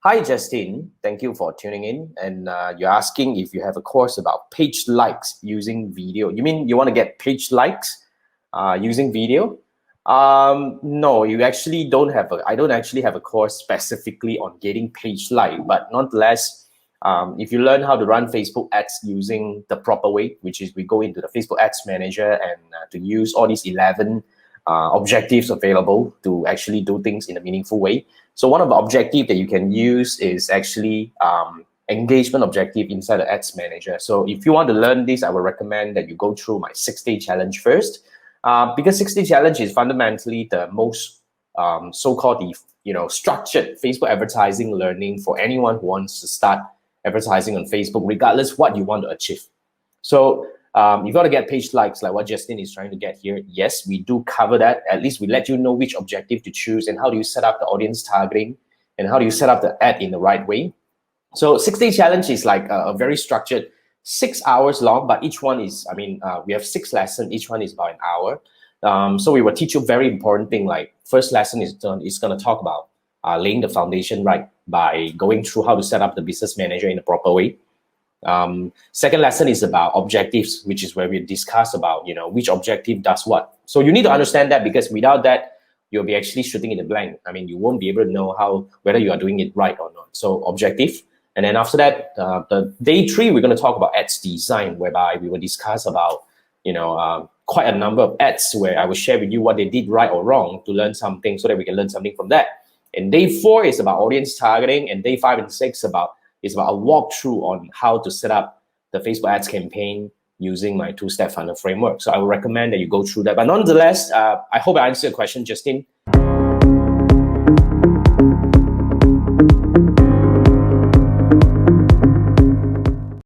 Hi, Justin. Thank you for tuning in. And you're asking if you have a course about page likes using video. You mean you want to get page likes using video? No, you actually don't have I don't actually have a course specifically on getting page like, but nonetheless, if you learn how to run Facebook ads using the proper way, which is we go into the Facebook Ads Manager and to use all these 11 objectives available to actually do things in a meaningful way. So one of the objectives that you can use is actually engagement objective inside the Ads Manager. So if you want to learn this, I would recommend that you go through my 6-day challenge first, because 6-day challenge is fundamentally the most so-called structured Facebook advertising learning for anyone who wants to start advertising on Facebook, regardless what you want to achieve. So you got to get page likes, like what Justin is trying to get here. Yes, we do cover that. At least we let you know which objective to choose and how do you set up the audience targeting and how do you set up the ad in the right way. So 6-day challenge is like a very structured 6 hours long, but each one is, we have 6 lessons. Each one is about an hour. So we will teach you very important thing. Like first lesson is going to talk about laying the foundation right by going through how to set up the business manager in a proper way. Second lesson is about objectives, which is where we discuss about, which objective does what. So you need to understand that, because without that, you'll be actually shooting in the blank. You won't be able to know whether you are doing it right or not. So objective. And then after that, the day 3, we're going to talk about ads design, whereby we will discuss about, quite a number of ads where I will share with you what they did right or wrong to learn something so that we can learn something from that. And day 4 is about audience targeting, and day 5 and 6 is about a walkthrough on how to set up the Facebook ads campaign using my 2-step funnel framework. So I would recommend that you go through that. But nonetheless, I hope I answered your question, Justin.